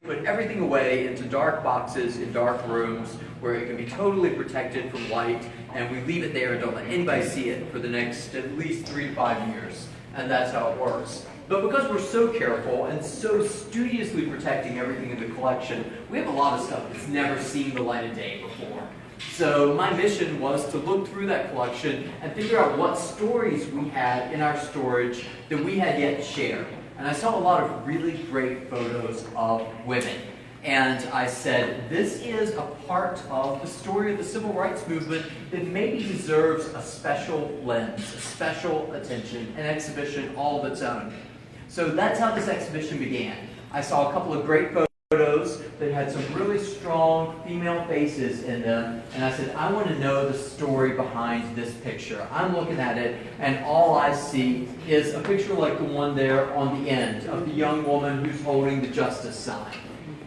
Put everything away into dark boxes in dark rooms where it can be totally protected from light, and we leave it there and don't let anybody see it for the next at least 3 to 5 years. And that's how it works. But because we're so careful and so studiously protecting everything in the collection, we have a lot of stuff that's never seen the light of day before. So my mission was to look through that collection and figure out what stories we had in our storage that we had yet to share. And I saw a lot of really great photos of women. And I said, this is a part of the story of the civil rights movement that maybe deserves a special lens, a special attention, an exhibition all of its own. So that's how this exhibition began. I saw a couple of great photos that had some really strong female faces in them, and I said, I want to know the story behind this picture. I'm looking at it, and all I see is a picture like the one there on the end of the young woman who's holding the justice sign.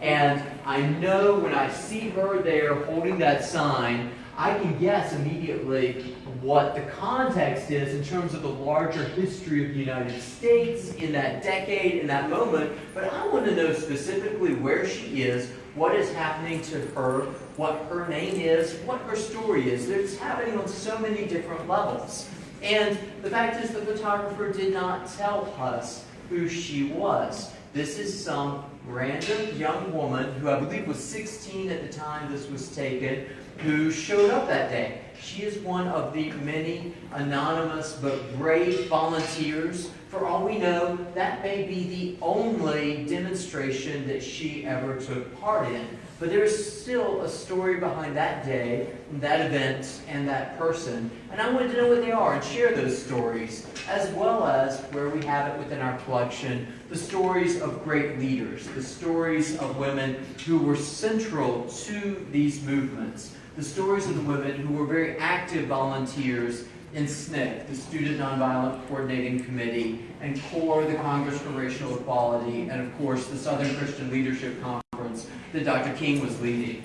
And I know when I see her there holding that sign, I can guess immediately what the context is in terms of the larger history of the United States in that decade, in that moment. But I want to know specifically where she is, what is happening to her, what her name is, what her story is. It's happening on so many different levels. And the fact is the photographer did not tell us who she was. This is some random young woman who I believe was 16 at the time this was taken, who showed up that day. She is one of the many anonymous but brave volunteers. For all we know, that may be the only demonstration that she ever took part in. But there is still a story behind that day, that event, and that person. And I wanted to know what they are and share those stories, as well as, where we have it within our collection, the stories of great leaders, the stories of women who were central to these movements, the stories of the women who were very active volunteers in SNCC, the Student Nonviolent Coordinating Committee, and CORE, the Congress for Racial Equality, and of course the Southern Christian Leadership Conference that Dr. King was leading.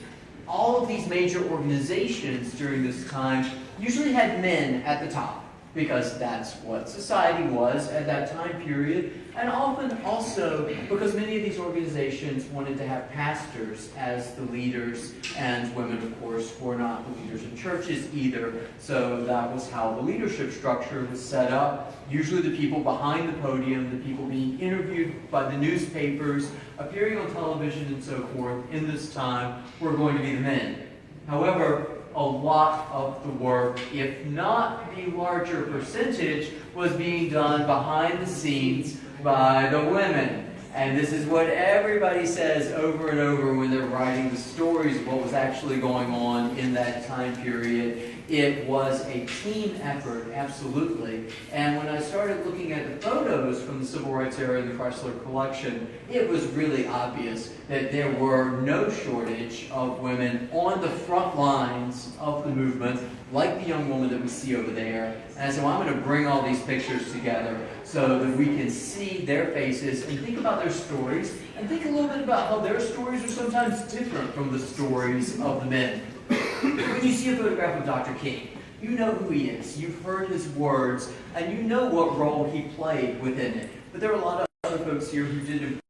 All of these major organizations during this time usually had men at the top, because that's what society was at that time period, and often also because many of these organizations wanted to have pastors as the leaders, and women, of course, were not the leaders in churches either, so that was how the leadership structure was set up. Usually the people behind the podium, the people being interviewed by the newspapers, appearing on television and so forth in this time were going to be the men. However, a lot of the work, if not the larger percentage, was being done behind the scenes by the women. And this is what everybody says over and over when they're writing the stories of what was actually going on in that time period. It was a team effort, absolutely. And when I started looking at the photos from the Civil Rights era in the Chrysler collection, it was really obvious that there were no shortage of women on the front lines of the movement, like the young woman that we see over there. And so I'm going to bring all these pictures together so that we can see their faces and think about their stories, and think a little bit about how their stories are sometimes different from the stories of the men. When you see a photograph of Dr. King, you know who he is, you've heard his words, and you know what role he played within it. But there are a lot of other folks here who did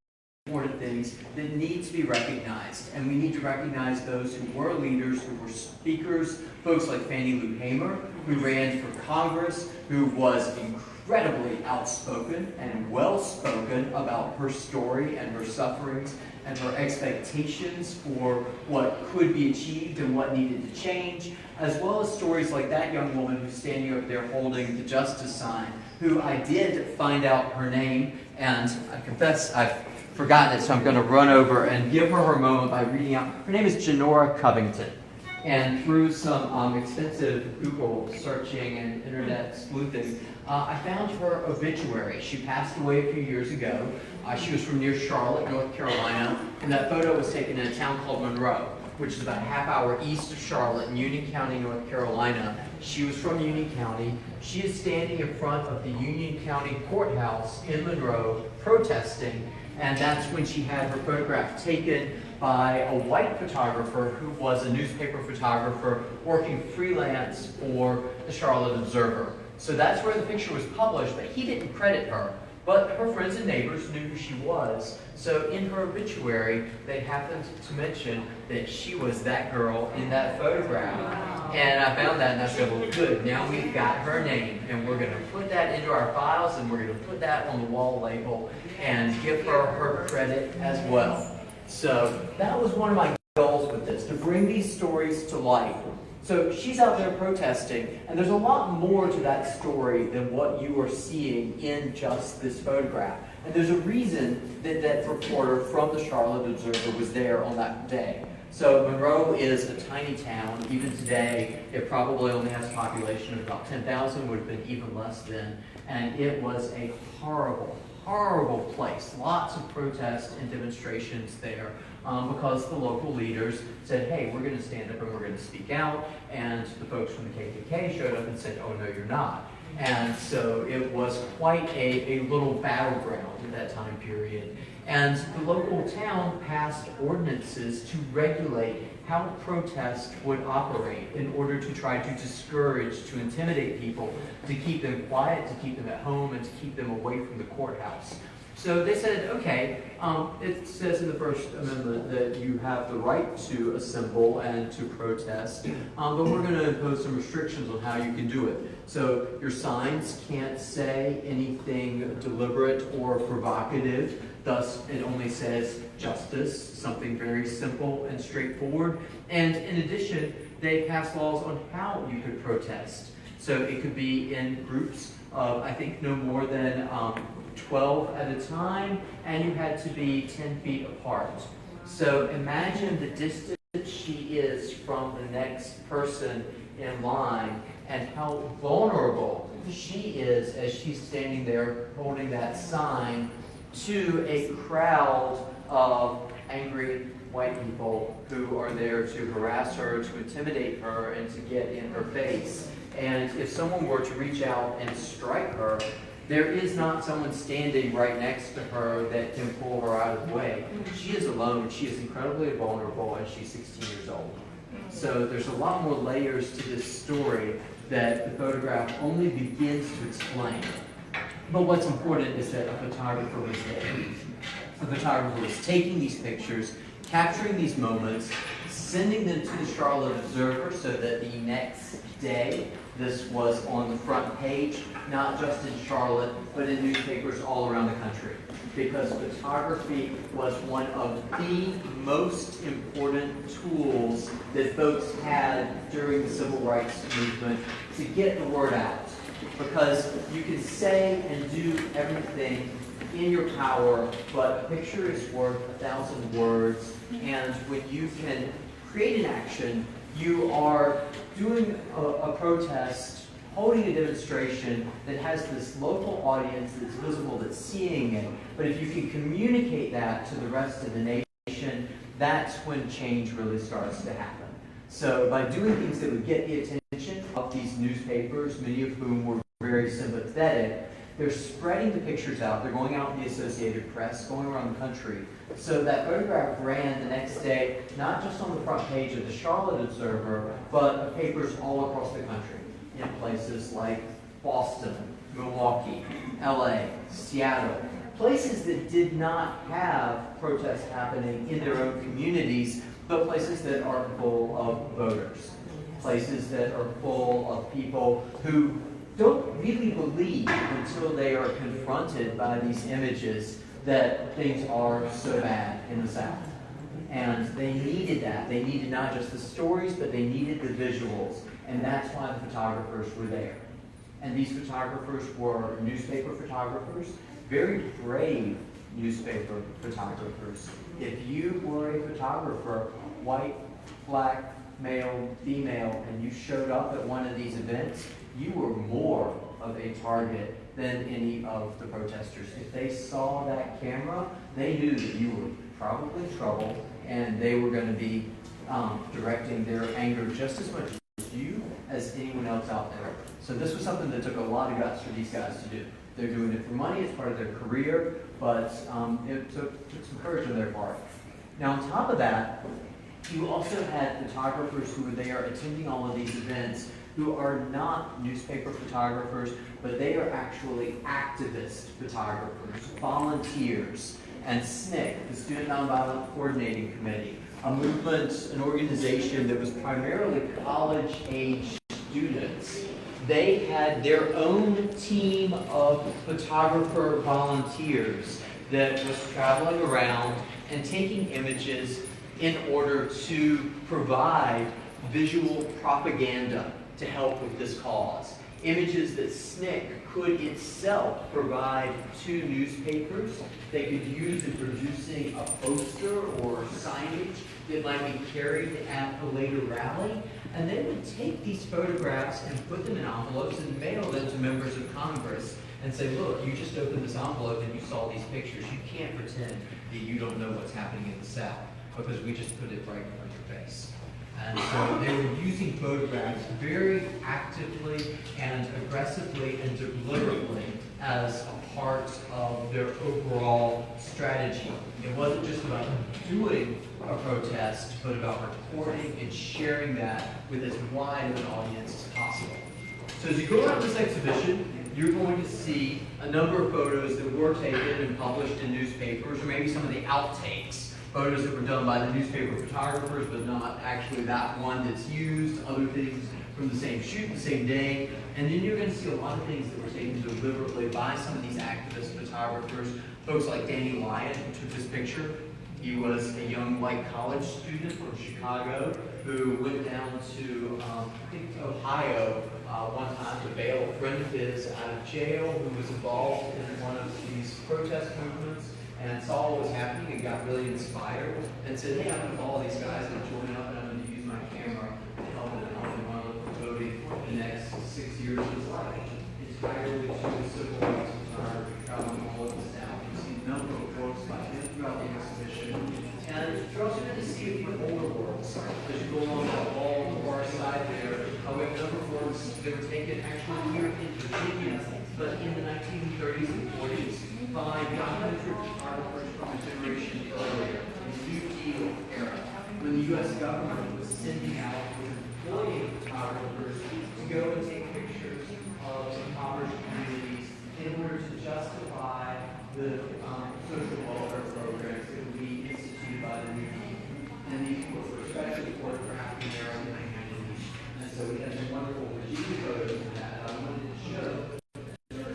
important things that need to be recognized. And we need to recognize those who were leaders, who were speakers, folks like Fannie Lou Hamer, who ran for Congress, who was incredibly outspoken and well-spoken about her story and her sufferings and her expectations for what could be achieved and what needed to change, as well as stories like that young woman who's standing over there holding the justice sign, who I did find out her name, and I confess I've forgotten it, so I'm going to run over and give her moment by reading out. Her name is Jinora Covington. And through some extensive Google searching and internet sleuthing, I found her obituary. She passed away a few years ago. She was from near Charlotte, North Carolina, and that photo was taken in a town called Monroe, which is about a half hour east of Charlotte in Union County, North Carolina. She was from Union County. She is standing in front of the Union County Courthouse in Monroe protesting, and that's when she had her photograph taken by a white photographer who was a newspaper photographer working freelance for the Charlotte Observer. So that's where the picture was published, but he didn't credit her. But her friends and neighbors knew who she was, so in her obituary, they happened to mention that she was that girl in that photograph. And I found that and I said, well, good, now we've got her name, and we're going to put that into our files, and we're going to put that on the wall label and give her her credit as well. So that was one of my goals with this, to bring these stories to light. So she's out there protesting, and there's a lot more to that story than what you are seeing in just this photograph. And there's a reason that that reporter from the Charlotte Observer was there on that day. So Monroe is a tiny town. Even today, it probably only has a population of about 10,000, would have been even less then. And it was a horrible, horrible place. Lots of protests and demonstrations there. Because the local leaders said, hey, we're going to stand up and we're going to speak out. And the folks from the KKK showed up and said, oh, no, you're not. And so it was quite a little battleground at that time period. And the local town passed ordinances to regulate how protest would operate in order to try to discourage, to intimidate people, to keep them quiet, to keep them at home, and to keep them away from the courthouse. So they said, okay, it says in the First Amendment that you have the right to assemble and to protest, but we're going to impose some restrictions on how you can do it. So your signs can't say anything deliberate or provocative. Thus, it only says justice, something very simple and straightforward. And in addition, they passed laws on how you could protest. So it could be in groups of, I think, no more than 12 at a time, and you had to be 10 feet apart. So imagine the distance she is from the next person in line and how vulnerable she is as she's standing there holding that sign to a crowd of angry white people who are there to harass her, to intimidate her, and to get in her face. And if someone were to reach out and strike her, there is not someone standing right next to her that can pull her out of the way. She is alone. She is incredibly vulnerable, and she's 16 years old. So there's a lot more layers to this story that the photograph only begins to explain. But what's important is that a photographer was there. A photographer was taking these pictures, capturing these moments, sending them to the Charlotte Observer so that the next day this was on the front page, not just in Charlotte, but in newspapers all around the country. Because photography was one of the most important tools that folks had during the Civil Rights Movement to get the word out. Because you can say and do everything in your power, but a picture is worth 1,000 words, and when you can create an action, you are doing a protest, holding a demonstration that has this local audience that's visible, that's seeing it. But if you can communicate that to the rest of the nation, that's when change really starts to happen. So by doing things that would get the attention of these newspapers, many of whom were very sympathetic, they're spreading the pictures out. They're going out in the Associated Press, going around the country. So that photograph ran the next day, not just on the front page of the Charlotte Observer, but papers all across the country, in places like Boston, Milwaukee, LA, Seattle, places that did not have protests happening in their own communities, but places that are full of voters, places that are full of people who don't really believe until they are confronted by these images that things are so bad in the South. And they needed that. They needed not just the stories, but they needed the visuals. And that's why the photographers were there. And these photographers were newspaper photographers, very brave newspaper photographers. If you were a photographer, white, black, male, female, and you showed up at one of these events, you were more of a target than any of the protesters. If they saw that camera, they knew that you were probably in trouble, and they were going to be directing their anger just as much at you as anyone else out there. So this was something that took a lot of guts for these guys to do. They're doing it for money, it's part of their career, but it took some courage on their part. Now on top of that, you also had photographers who were there attending all of these events who are not newspaper photographers, but they are actually activist photographers, volunteers. And SNCC, the Student Nonviolent Coordinating Committee, a movement, an organization that was primarily college-age students. They had their own team of photographer volunteers that was traveling around and taking images in order to provide visual propaganda to help with this cause. Images that SNCC could itself provide to newspapers. They could use in producing a poster or signage that might be carried at a later rally. And they would take these photographs and put them in envelopes and mail them to members of Congress and say, look, you just opened this envelope and you saw these pictures. You can't pretend that you don't know what's happening in the South because we just put it right in front of your face. And so they were using photographs very actively and aggressively and deliberately as a part of their overall strategy. It wasn't just about doing a protest, but about recording and sharing that with as wide of an audience as possible. So as you go around this exhibition, you're going to see a number of photos that were taken and published in newspapers, or maybe some of the outtakes. Photos that were done by the newspaper photographers, but not actually that one that's used, other things from the same shoot, the same day. And then you're going to see a lot of things that were taken deliberately by some of these activist photographers. Folks like Danny Lyon, who took this picture. He was a young white college student from Chicago who went down to, I think, Ohio one time to bail a friend of his out of jail who was involved in one of these protest movements, and saw what was happening and got really inspired and said, hey, I'm going to follow these guys and join up and I'm going to use my camera to help devoting the next 6 years of his life entirely to the civil rights photography, traveling all over the South. You see a number of works by him throughout the exhibition. And you're also going to see a few older works as you go along that wall on the far side there. We have a number of works that were taken actually here in Virginia, but in the 1930s and 40s by documentary photographers from a generation earlier, in the New Deal era, when the U.S. government was sending out employee photographers to go and take pictures of impoverished communities in order to justify the social welfare programs that would be instituted by the New Deal. And these were especially for African American communities. And so we had some wonderful Virginia photos of that. I wanted to show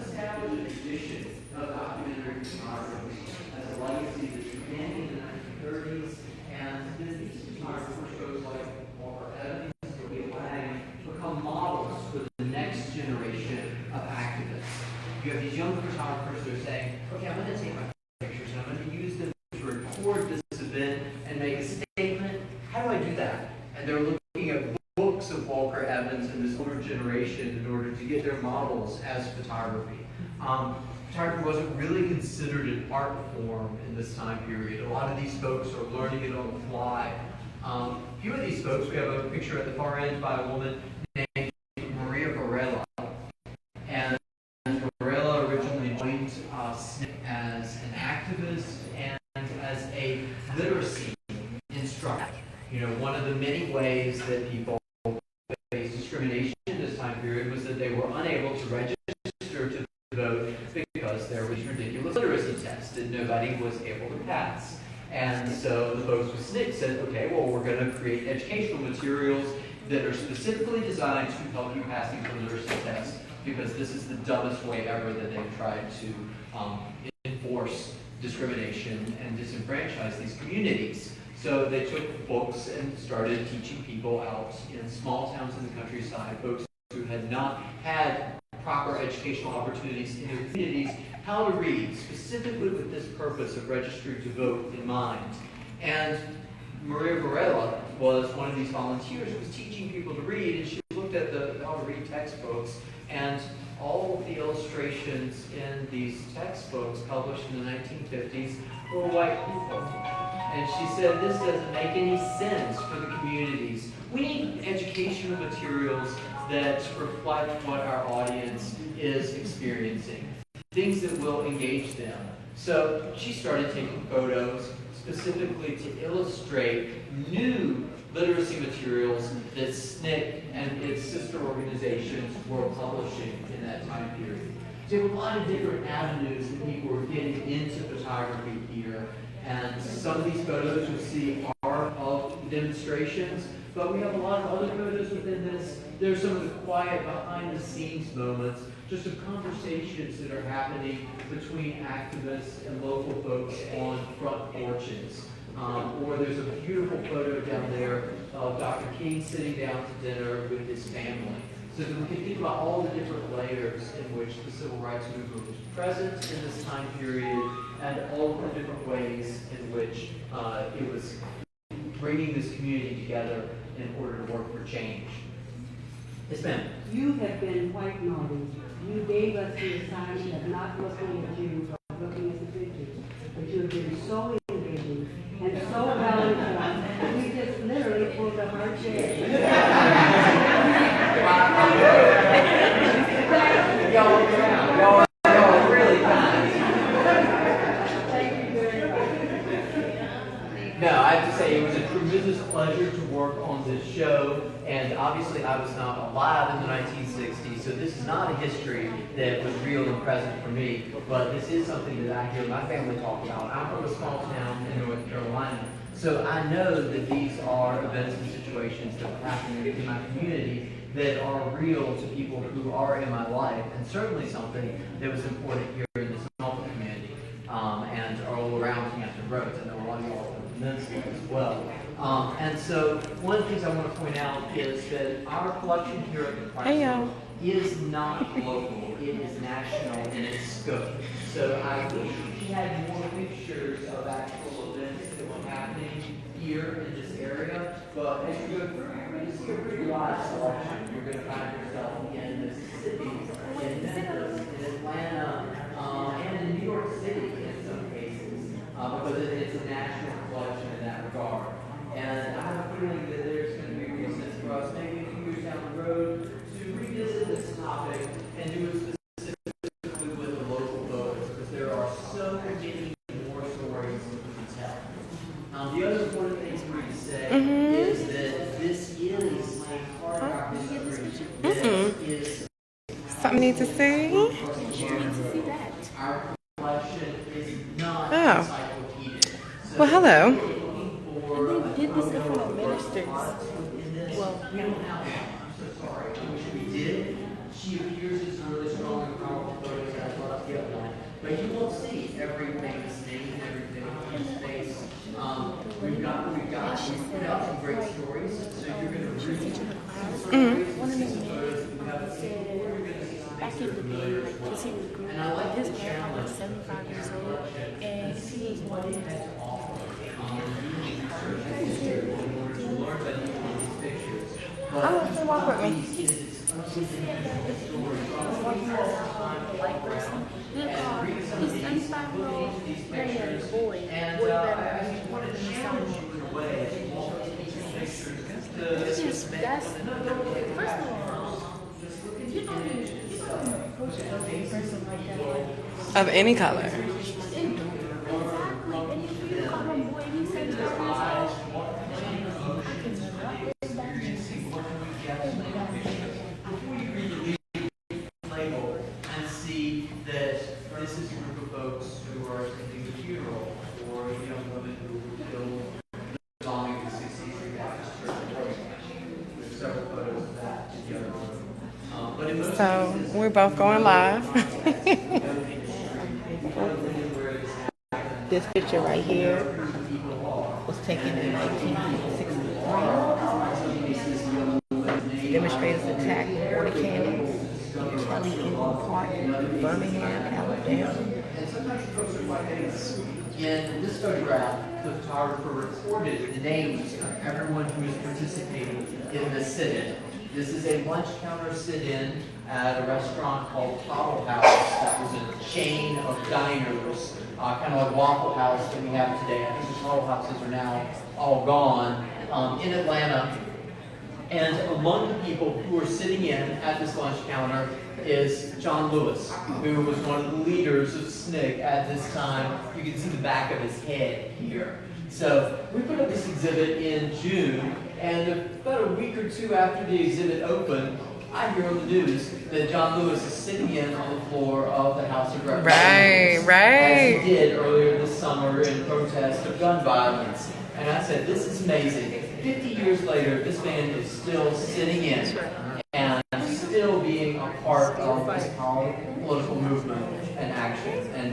establish a tradition of documentary photography as a legacy that began in the 1930s, and then these photographers, shows like Walker Evans or Bill Lang, become models for the next generation of activists. You have these young photographers who are saying, okay, I'm going to take my pictures and I'm going to use them to record this event and make a statement. How do I do that? And they're looking at books of Walker Evans and this older generation in order to get their models as photography. Photography wasn't really considered an art form in this time period. A lot of these folks are learning it on the fly. A few of these folks, we have a picture at the far end by a woman named Maria Beretta. And Beretta originally joined SNCC as an activist and as a literacy instructor. You know, one of the many ways that people faced discrimination in this time period was that they were unable to register to vote because there was ridiculous literacy tests that nobody was able to pass. And so the folks with SNCC said, okay, well, we're going to create educational materials that are specifically designed to help you pass these literacy tests, because this is the dumbest way ever that they've tried to enforce discrimination and disenfranchise these communities. So they took books and started teaching people out in small towns in the countryside, folks who had not had proper educational opportunities in their communities, how to read, specifically with this purpose of registering to vote in mind. And Maria Beretta was one of these volunteers who was teaching people to read, and she looked at the how to read textbooks, and all of the illustrations in these textbooks published in the 1950s were white people. And she said, this doesn't make any sense for the communities. We need educational materials that reflect what our audience is experiencing, things that will engage them. So she started taking photos, specifically to illustrate new literacy materials that SNCC and its sister organizations were publishing in that time period. So you have a lot of different avenues that people were getting into photography here, and some of these photos you'll see are of demonstrations, but we have a lot of other photos within this. There's some of the quiet behind-the-scenes moments, just of conversations that are happening between activists and local folks on front porches. Or there's a beautiful photo down there of Dr. King sitting down to dinner with his family. So that we can think about all the different layers in which the civil rights movement was present in this time period, and all of the different ways in which it was bringing this community together in order to work for change. Yes, ma'am. You have been quite naughty. You gave us the assignment of not looking at you, but looking at the pictures. But you have been so engaging and so well informed that we just literally pulled up our chair. Y'all are really kind. Thank you very much. No, I have to say it was a tremendous pleasure to work on this show, and obviously I was not alive in the 1960s, so this is not a history that was real and present for me, but this is something that I hear my family talk about. I'm from a small town in North Carolina, so I know that these are events and situations that are happening in my community that are real to people who are in my life, and certainly something that was important here in this small community, and all around Hampton Roads. I know a lot of you all from the peninsula as well. And so one of the things I want to point out is that our collection here at the Chrysler is not local, it is national in its scope. So I wish we had more pictures of actual events that were happening here in this area, but as you go through, you're going to see a pretty wide selection. You're going to find yourself in Mississippi, in Memphis, in Atlanta, and in New York City in some cases, because it's a national collection in that regard. And I have a feeling that there's going to be a reason for us, maybe a few years down the road, to revisit this topic and do it specifically with the local voters, because there are so many more stories to tell. The other important thing for me to say is that this is a part of our history that is something need to see. Our collection is not encyclopedic. So well, hello. They did this in front of ministers. Well, I'm so sorry. I wish we did. She appears as really strong and powerful photos as well as the other one. But you won't see every famous name and every famous face. We've put out some great stories. So you're going to read some stories and see some photos that we haven't seen before. You're going to see some back things in that are the familiar day, as well. like, he was And I like his the grandpa was challenge. 75 years old, and he was one of the I want to walk with me. white person. He's 75-year-old, very young boy. That's first of all, you don't approach a person like that. Of any color. Exactly. And if you call him boy, he's 75 years old. I can never. Label and see that this is a group of folks who are attending the funeral or young women who were killed belonging to 63 Baptist Church in Birmingham. There's several photos of that in the other room. But in most So cases, we're both going live. This picture right here was taken in 1963. Demonstrators attacked water cannons in Kelly Indian Park, Birmingham, Alabama. And sometimes folks are quite famous. In this photograph, the photographer recorded the names of everyone who was participating in the sit-in. This is a lunch counter sit-in at a restaurant called Tuttle House. That was a chain of diners, kind of like Waffle House that we have today. I think the Tuttle Houses are now all gone, in Atlanta. And among the people who were sitting in at this lunch counter is John Lewis, who was one of the leaders of SNCC at this time. You can see the back of his head here. So we put up this exhibit in June, and about a week or two after the exhibit opened, I hear on the news that John Lewis is sitting in on the floor of the House of Representatives. Right. As he did earlier this summer in protest of gun violence. And I said, this is amazing. 50 years later, this man is still sitting in and still being a part of this political movement and action. And